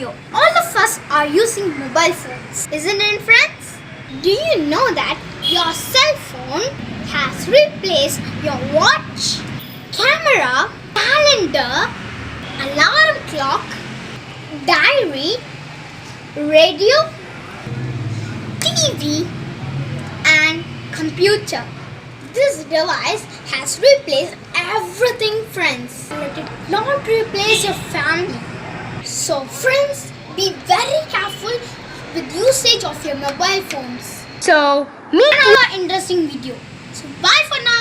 video. All of us are using mobile phones, isn't it, friends? Do you know that your cell phone has replaced your watch, camera, calendar, alarm clock, diary, radio, TV, and computer? This device has replaced everything, friends. Let it not replace your family. So, friends, be very careful with usage of your mobile phones. So, meet another interesting video. So, bye for now.